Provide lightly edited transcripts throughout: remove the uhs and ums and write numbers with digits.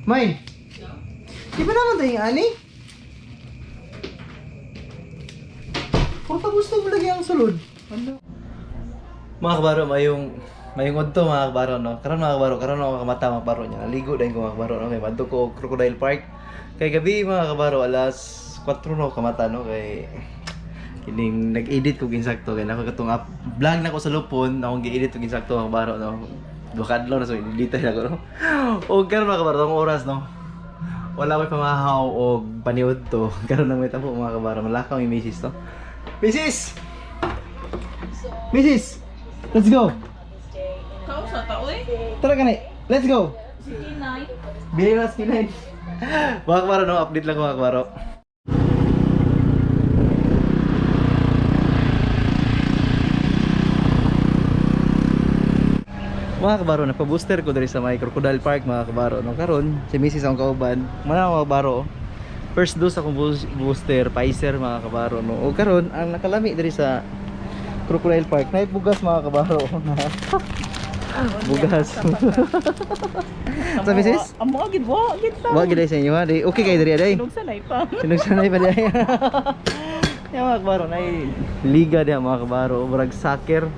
Main. Di ba naman tayo ani? Kung gusto mo lagi ang sulod. Ano? Mga kabaro, mayong udto mga kabaro, no? Karon mga kabaro, karon ako kamata mga kabaro niya. Naligo dahil ko mga kabaro, no? Kay madto ko og Crocodile Park. Kay gabi mga kabaro, alas 4 no kamata, no? Kay kining nag-edit ko ginsakto kay nako katong vlog na ko sa lupon, akong gi-edit ko ginsakto mga kabaro, no? Dukadlaw na so edit na ko, no? Og karon mga kabaro, tong oras, no? Wala ko'y pamahaw og paniud to. Karon na may tapo mga kabaro, malakaw yung misis, no? Misis! Misis! Let's go! Kau sa tao eh? Tara ka na! Let's go! Sige, Nay. Bili na skinhead. Mga kabaro, no? Update lang ko mga kabaro. Mga kabaro, nagpa-booster ko dali sa may Crocodile Park mga kabaro, no? Karon si Mrs. ang kauban. Mana mga kabaro, first dose akong booster, Pfizer mga kabaro, no? O karon ang nakalami dali sa Crocodile Park, na bugas mga kabaro. Bugas. Sa Mrs.? Amo agad wa, agad ta. Wag gid sa inyo ha. Di okay kay diri aday. Sinugsanay pa. Sinugsanay pa diri. Ya mga kabaro, nay liga dia mga kabaro, murag soccer.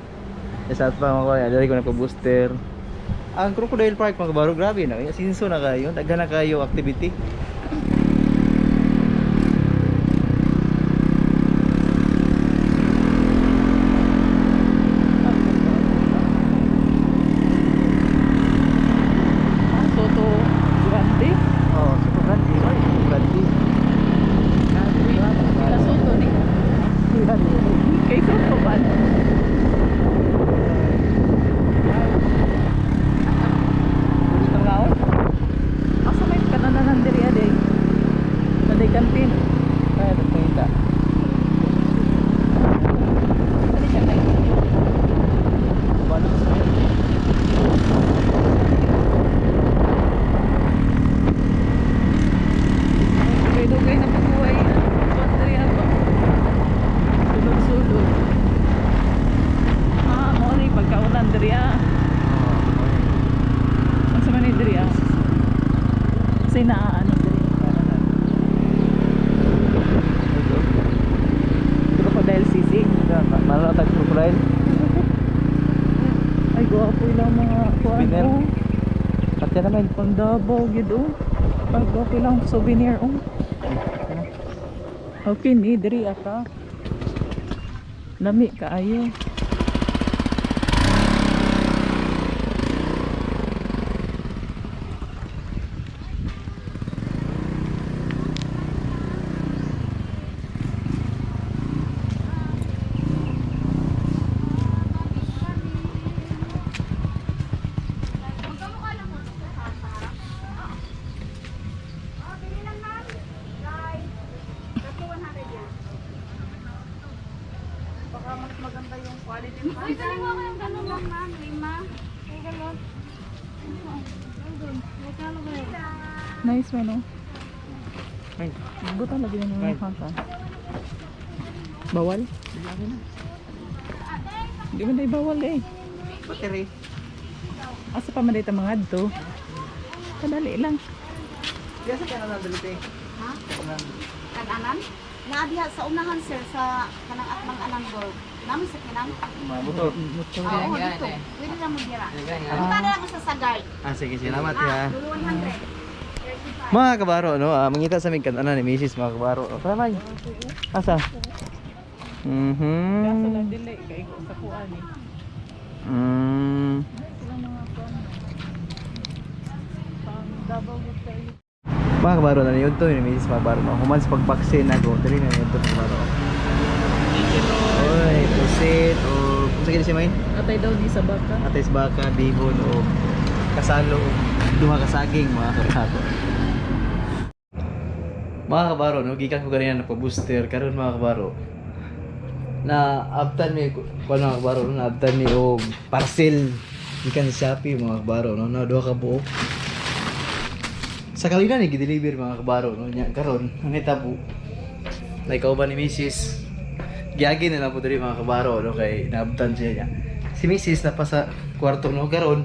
Isa pa mga kabaro, dali ko nagpa-booster. Ang Crocodile Park mga kabaro, grabe na. Sinso na kayo, daghan na kayo activity. Soto grande. Oh, super grande. Grande. Ka soto ni. Kay soto ba? Tangao. Asa may kanananan diri aday? Naday kantin. Kaya nagpunta. Dali siya kay. Balo sa Dugay na pagbuhay. Diri ato. Sulod-sulod. Mo ni pagkaunan diri Asa man ni diri Say na ano diri. Crocodile sisig. Malatag Crocodile. Ay gwapo lang mga Souvenir. kuan. Katya naman. Pandabaw gid Gwapo lang souvenir Okay ni diri ata. Lami kaayo. Maganda yung quality mo. Ay, galing mo ako yung gano'n lang, ma'am. Lima. Ay, gano'n. Magkano ba yun? Nice man oh. Ay. Butan lagi ng Right. mga kanta. Bawal? Hindi man tayo bawal eh. Battery. Asa pa man dito mga adto. Kadali lang. Diya sa kanan dalite. Ha? Kanan. Kananan? Naadiha sa unahan, sir, sa kanang atmang anang namin sa kinang. Motor. Oo, dito. Pwede na mo dira. Punta na lang ko sa Sagay. Sige, salamat ya. 100. Mga kabaro, no? Mangita sa aming kananan ni Mrs. mga kabaro. Tara, May. Asa? Kaso Mhm. lang dili kay sa kuan eh. Sila mga kuan. Pang Davao gud kayo. Mga kabaro, naniyon to ni Mrs. mga kabaro. No? Human sa pag-vaccine ako. Dali na naniyon to mga kabaro. Oy, pusit. O, kung sa si May? Atay daw di sa baka. Atis baka, bihon, o kasalo, o duha ka saging, mga kabaro. Mga kabaro, no? Gikan ko ganyan na pa-booster. Karon mga kabaro. Na abtan mi kuno mga kabaro, no? Na abtan mi og parcel gikan sa Shopee mga kabaro, no? Na duha ka buok. Sa kalina ni gi-deliver mga kabaro, no? Nya karon ang hitabo. Like kauban ni Mrs. Giagi na lang po diri mga kabaro, no? Kay naabtan siya niya. Si Mrs. na pa sa kwarto no karon.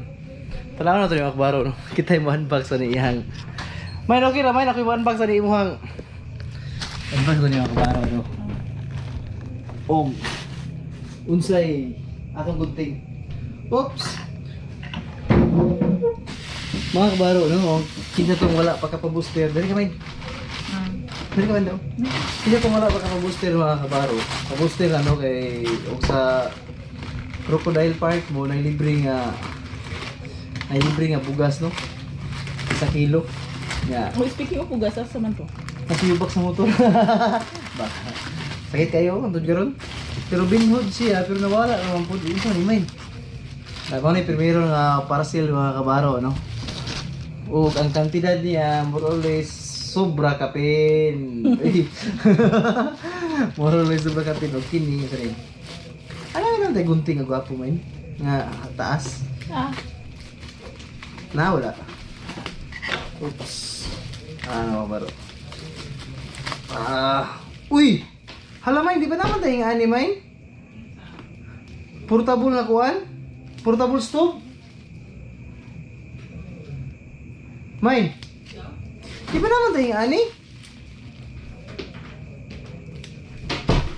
Tanaw na to ni mga kabaro, no? Kita mo unbox ni iyang Main okay ra, main ako unbox ani imong unbox ko niyo kabaro no. Og unsay atong gunting. Oops. Mga kabaro no, kinsa tong wala pa ka pa booster. Dali ka main. Dali ka man daw. Kinsa tong wala pa ka pa booster mga kabaro. Pa booster ano kay og sa Crocodile Park mo na libre nga bugas no. 1 kilo. Yeah. Oh, speaking of ugas, asa man to? Kasi yubak sa motor. Baka. Sakit kayo, antod karon. Pero binhod siya, pero nawala naman po. Ito ni Main. Ako ni primero nga parcel mga kabaro, no? O, ang kantidad niya, more or less, sobra kapin. More or less, sobra kapin. O, kini, sorry. Ano naman tayo gunting ang gwapo, Main? Nga, taas. Ah, Na, wala. Oops. Ano, kabaro? Uy! Halamay, di ba naman tayo yung animain? Portable na kuwan? Portable stove? Main? Di ba naman tayo yung ani?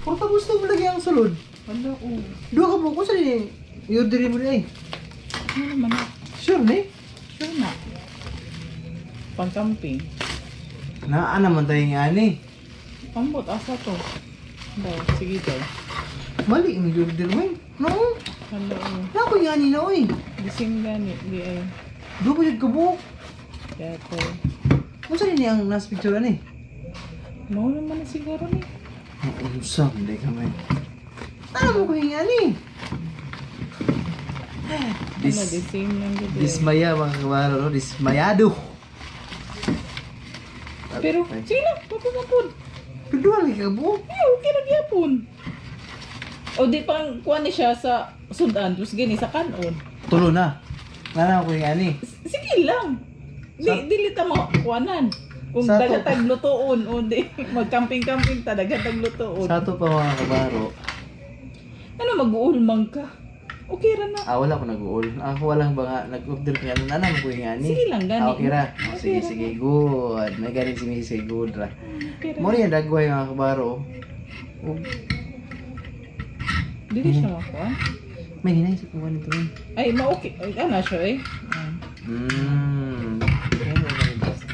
Portable stove lagi ang sulod. wala oh. Dua ka po ko sa i-order mo na eh. Ano naman na? Sure na eh. Sure na. Pang-camping. Naan naman tayo yung ani. Ambot, asa to? Daw, sige daw. Mali yung i-order mo eh. No? Wala oh. Na ako yung ani na oy. Gising gani, di ay. Dua pa yung kabuk. Kaya to. Kung saan niya ang nasa picture ano eh? Mau naman na siguro ni. Ang usap, hindi ka may. Ano mo ko yung ani? Ano, the same lang gid. Dismaya mga kabaro, no? Dismayado. Pero, sige na, papumapun. Pero dua lagi ka kabuk. Ay, okay na gyapon. O di pang kuha ni siya sa sudan, tapos gini sa kanon. Tulo na. Nana ko yung ani. Sige lang. Dili ta mo kuanan. Kung Sa dagatag lutoon o di magcamping-camping ta dagatag lutoon. Sa ato pa mga kabaro. Ano mag-uulmang ka? Okay ra na. Wala ko nag-uol. Ako walang ba nga, nag-order ka nga. Nana ko yung ani. Sige lang gani. Okay ra. Sige, ra. sige, good. May galing si Mrs. Sige, good ra. Okay ra. Mo rin yung dagway mga kabaro. Dili siya makuha. May hinay sa kuha nito rin. Ay, ma-okay. Ay, ano siya eh.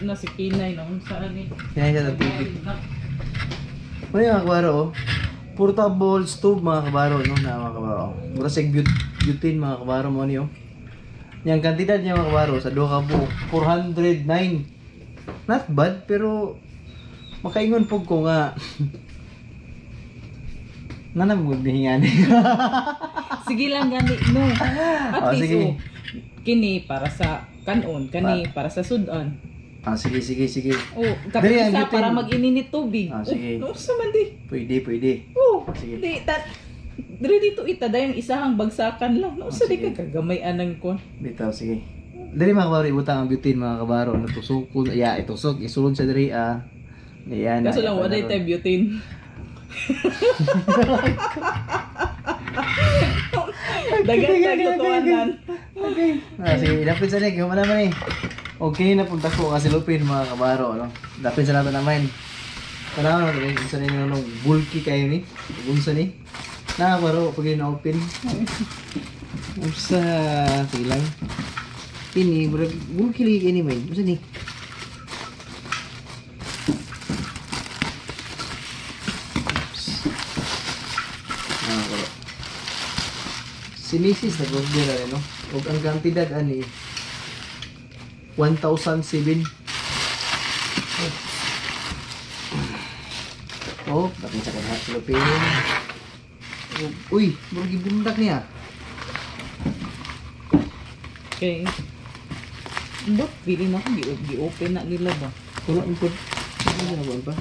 Nasi kinay na kung saan eh. Hinay siya sa tubig. Ano yung mga kabaro, oh? Portable stove mga kabaro, no? Na mga kabaro. Mura sa butane mga kabaro mo niyo. Yung kantidad niya mga kabaro sa 2 ka buok, 409. Not bad, pero makaingon po ko nga. Nanamog nihingan. Sige lang gani. No. At least sige. oh, kini para sa kanon, kani para sa sudan. Sige. Oh, Dali, ang kapisa butane. para mag-ininit tubig. Sige. Oh, sa man di. Pwede. Oh, Sige. di dire dito ita dayang isahang bagsakan lang. No, sa di sige. ka kagamay anang kon. Bitaw, sige. Dali mga kabaro, ibutang ang butane mga kabaro. Natusok ko. Itusok. Isulod sa diri, Yan. Kaso lang waday tayo butane. Dagan lutuanan. Okay. Sige, dapit sa leg. Humana naman eh. Okay, napunta ko kasi lupin mga kabaro, no? Dapit sa natin naman. Tanaw na, isa na yung bulky kayo ni. Unsa ni. Nakabaro, pag yun na-open. Unsa, sige lang. Ini, bulky lagi kayo ni, man. Unsa ni? Nakabaro. Si Mrs. nag-order na rin, no? Huwag ang kantidad, 1,007. Oh, bakit sa kanha silupin. Uy, murag bundak niya. Okay. Bot, pili na ko gi-open na nila ba. Wala ang pod. Ano na ba pa?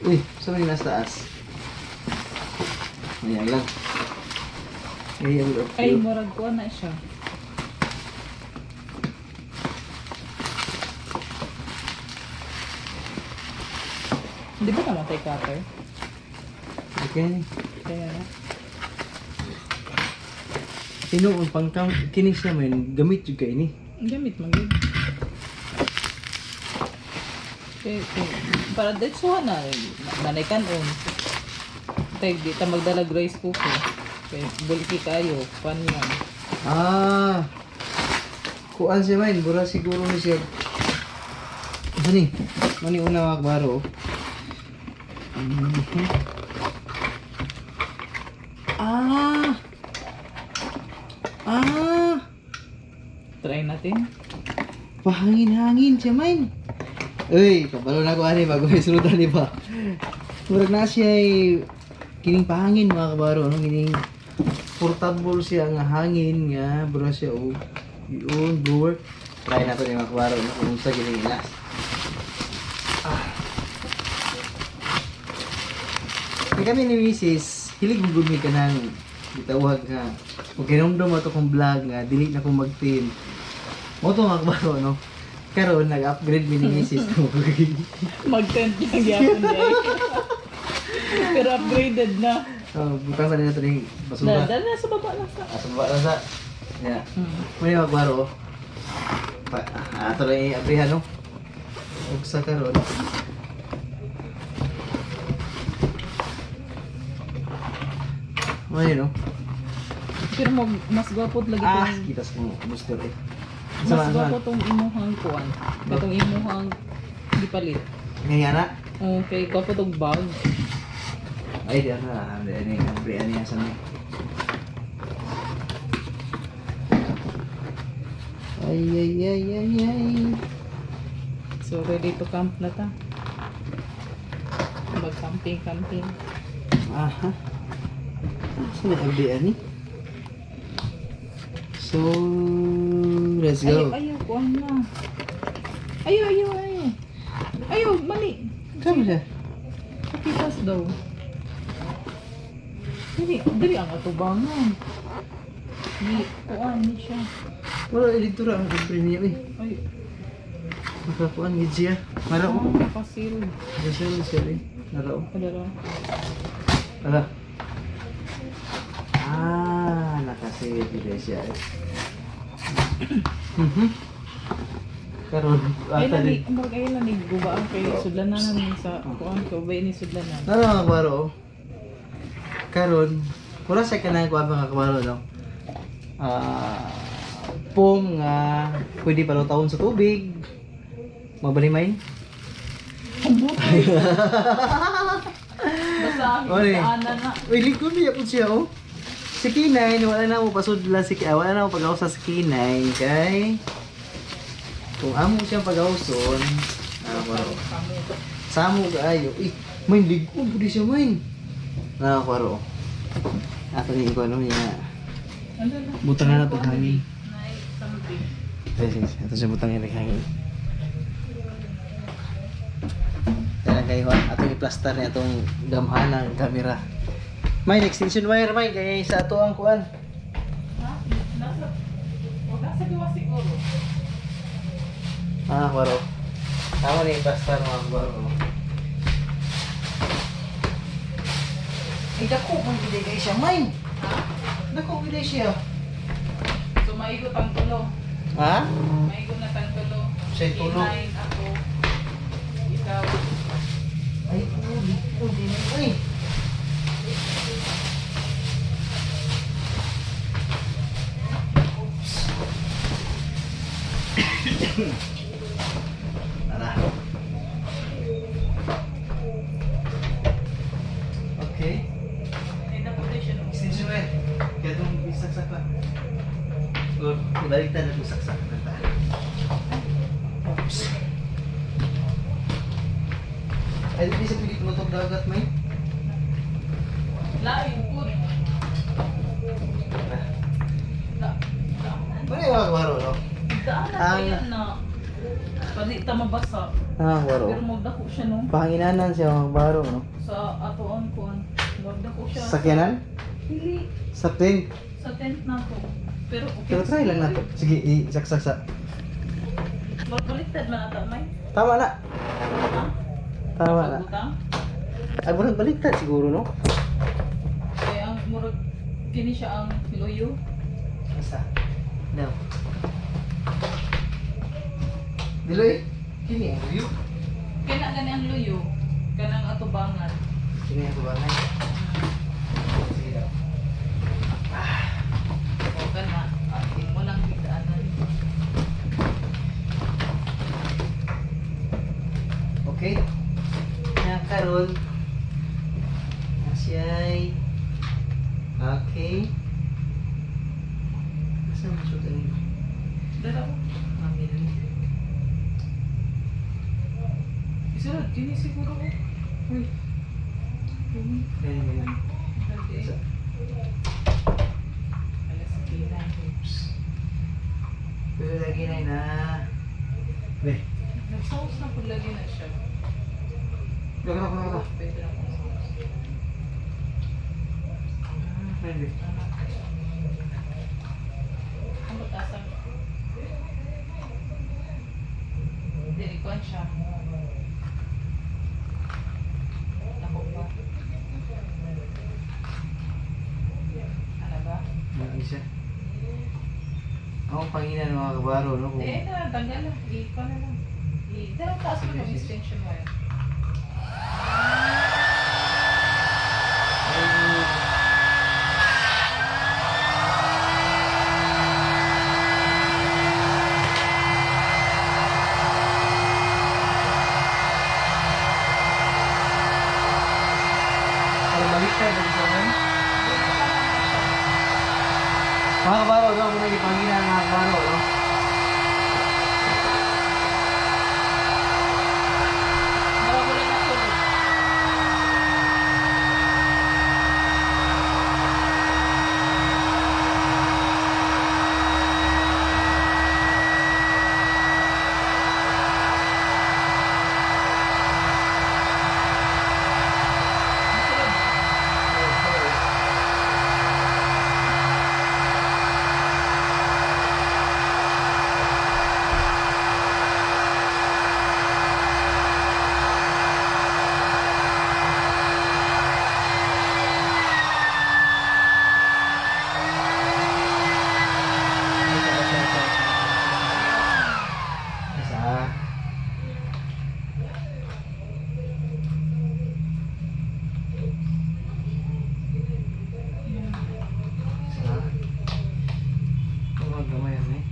Uy, saan yung nasa taas? Ayan lang. Ayan lang. Ay, murag ko na siya. Di ba namatay cutter? Okay. Kaya na. Sino ang pangkam kini siya man gamit juga ini. Ang gamit man yun. Okay. Para detsuhan na. Nanay kanon. Tay, di ta magdalag rice cooker. Okay. Bulki kayo. Pan lang. Ah. Kuan siya man, bura siguro ni siya. Ano ni? Mani una mga kabaro. Ah. Ah. Try natin. Pahangin-hangin siya man. Uy, kabalo na ko ani bago may sulutan di ba? Murag na siya ay kining pahangin mga kabaro, no? Kining portable siya nga hangin nga, bro siya o yun, blower. Try na to ni mga kabaro, no? Kung sa kining ilas. Kaya kami ni Mrs. Hilig mo gumi ka ng bitawag nga. Kung kinumdum ato kong vlog nga, dili na kong mag-team. Mo to mga kabaro, no? Karon nag-upgrade mi ni Mrs. ko. Mag-tent lang yapon day. Pero upgraded na. Butang sa nila ito ng basura. Dala na sa baba lang sa. Sa baba lang sa. Yeah. May magbaro. Ato lang i-abrihan, no? Huwag sa karon. Ano no? Pero mas gwapot lagi Ah, tong kita sa booster eh. mas gwapo tong imuhang kuan. Katong imuhang gipalit. Ngayon na. Okay, gwapo tong bag. Ay, di na. Abrihan niya sa mga. Ay. So ready to camp na ta. Mag-camping. Aha. Saan ang abrihan ni? So, let's go. Ayaw, kuan na. Ayaw. Ayaw, mali. Saan siya? Pakitas daw. Dili ang atubangan. Kuan ni siya. Wala, editora ang abrihan niya eh. Ay, Makakuan gid siya. Mara ko. pasil. Gasol siya eh. Mara ko. Kadaro. Ala. Ah, nakasave din siya eh. Karon Ay, ata nani, din. ay, nani, gubaan kay sudlanan namin sa kuan ko, ba ni sudlanan. Ano mga kabaro? Karon, wala siya ka na kuha mga kabaro, no? Pom nga pwede palutawon sa tubig. Mabalimay. Basta Oy. ana na. Uy, likod niya po siya, oh. Si Kinay, wala na mo pasudla si wala na mo pag-awsa si Kinay, kay kung amo siyang pag-awson, kwaro. Samo kaayo. Uy, may likod po di siya, main. Kwaro. Ato ni ko ano niya. Butang na to hangin. Yes. Ito siya butang yung hangin. Kaya kayo, atong i-plaster niya itong damhan ng camera. May extension wire, may kaya sa ato ang kuan. Nasa gawa siguro. Kwaro. Tama na i-plaster mga kwaro. Dako kung hindi kayo siya, may. Dako hindi siya. So maigot ang tulo. Ha? Maigot na tang tulo. Siya'y tulo. Kinain ako. Ikaw. Ay, hindi na. Ay. Tara. Okay. Ay, napunta siya nung Extension wire. Kaya itong isaksak pa. Good. Ibaliktad na itong saksak. Oops. Ay, di sa pilit mo itong dagat, may? laing good. Ano yung mga kabaro, no? Daan na Ang- kaya na. Pwede ta mabasa. Kabaro. Pero magdako siya no. Panginanan siya mga kabaro, no? Sa atoon kuan. Magdako siya. Sakyanan? Dili. Sa tent. Sa tent na to. Pero okay. Pero try lang nato. Sige, isaksak. Baliktad man ata may. Tama na. Ha? Tama na. Pagutang? Ay, murang baliktad siguro, no? murag kini siya ang loyo. Asa? No. Diloy? Kini ang view. Kaya gani ang loyo. Kanang atubangan. Kini ang tubangan. Sige daw. O kana. Ating mo lang bigdaanan. Okay. Nah, karon. Asyay. Okay. Asa mo siya ganun? Dala ko. Amin. Isulod, kini siguro ko. Uy. Kini. Ganun. Okay. Alas kina. Pero lagi na. Be. Nag-sauce na po lagi na siya. Gaga. Pwede na kong sauce. Be. Ang batasang. Dirikuan siya. Ako ba? Ano ba? Ang isa. Ako ang panginan ng mga kabaro, no? Kung Eh, tanggal na. Ikaw na lang. Pero taas mo yung extension wire. Ay, baliktad ang zaman. Mga kabaro, no? Kung nagipangginan ng mga kabaro, no? Mawawala na sulod. Isa. Isa. Huwag gamay yan, eh.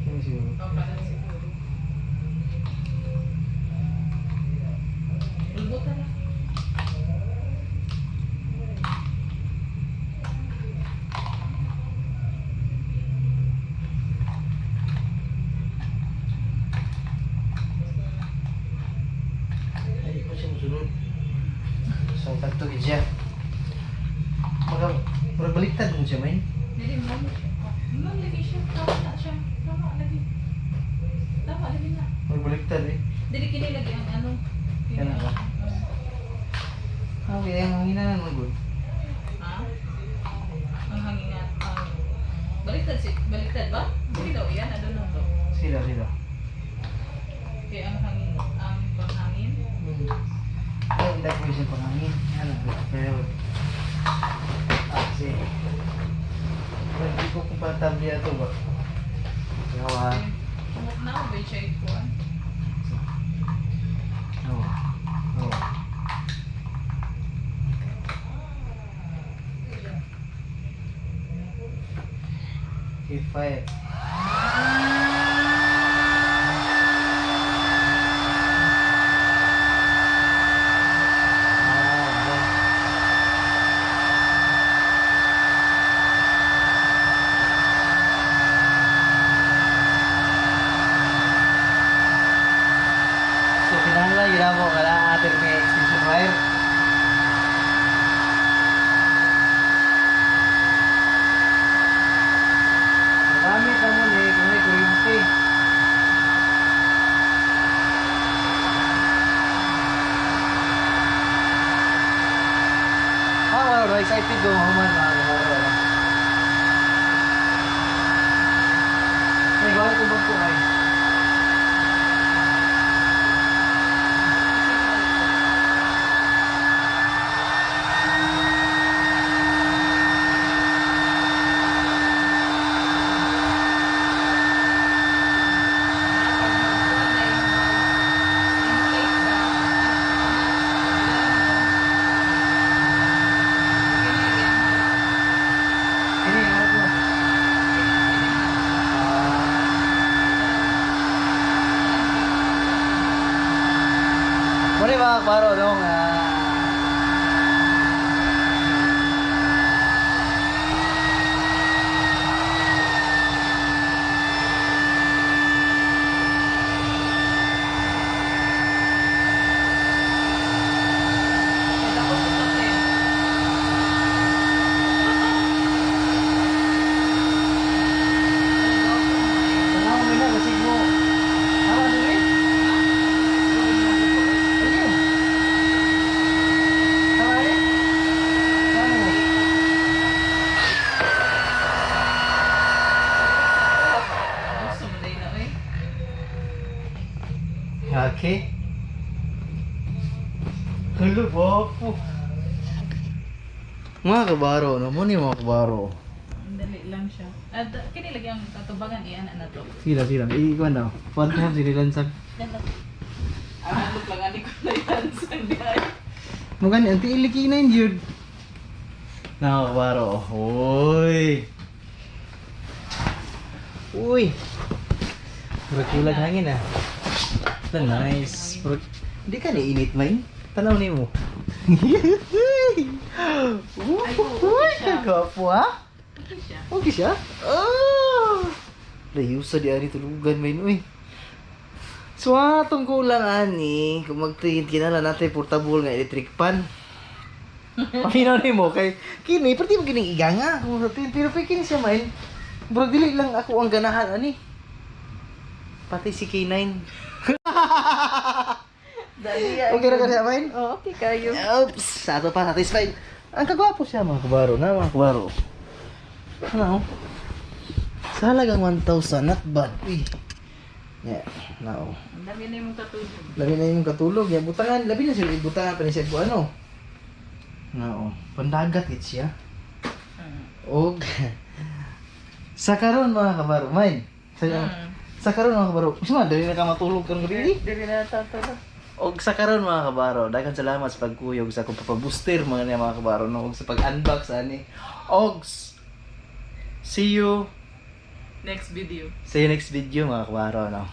Kaya siguro. Papalan siguro. Ulbutan na. Ay, ko siya musunod. So, kanto gid siya. Murag baliktad mo siya, man. Dili mo siya. Ma'am, lagi siya. Tama na siya. Tama lagi. Tama lagi na. Murag baliktad, eh. Dili kini lagi ang ano. Kini Yan ako. Okay, ang hanginan mo, good. Ha? Ang hangingan. Baliktad ba? Hindi daw yan. Ano lang to? Sila. Kaya ang hangin. Ang panghangin. Ay, hindi ko siya pangangin. Ano, pero... Kasi... Hindi ko compatible ito ba? Yawa. Kumot na ako. Bay siya ikuan. No. Okay, fire. So, kinahanglan gina mo kailangan natin may extension wire. Magamit ka mo kung may kuryente. Wala, excited ko human mga kamaro. May gawin ko bang po ay? kabaro no nga. Tapos ito, te. Ano mo na kasi mo. Tama din eh. Ayun. Tama eh. Tama mo. Gusto mo din na, eh. Okay. Hello, bapo. Mga kabaro, no? Muna yung mga kabaro. Dali lang siya. At kini lagi ang katubagan iyan na to. Sila. Iikuan daw. Pwede mo sinilansag. Ang halot lang ani ko na yan sa diay. Magani, anti iliki na yun, Jude. Mga kabaro. Uy. Uy. Berkulag hangin ah. Ito nice. Hindi ka niinit, man. Tanaw ni mo. Uy, kagapo ha? Okay siya. Okay siya? Oh! Layusa di ari tulugan man uy. So atong kulang ani kung magtingin kinala natin portable nga electric pan. Paminaw ni mo kay kini perti mo kining iganga kung sa tin pero kini siya man. Bro dili lang ako ang ganahan ani. Pati si K9. Dali Okay ra ka siya man? Oh, okay kayo. Oops, sa ato pa satisfied. Ang kagwapo siya mga kabaro na mga kabaro. Ano? Sa halagang 1,000, not bad. Uy. Yeah, no. Ang dami na yung katulog. Labi na yung katulog. Yeah, butangan, labi na siya. Butangan pa ni siya ko ano. No. Pandagat it siya. Og sa karon mga kabaro, man. Sa karon mga kabaro. Isa dali na ka matulog karon gabi. Dili na tatulog. Og sa karon mga kabaro, daghan salamat sa pagkuyog sa akong papabooster mga kabaro no og sa pag-unbox ani. Og see you Next video. next video mga kabaro no.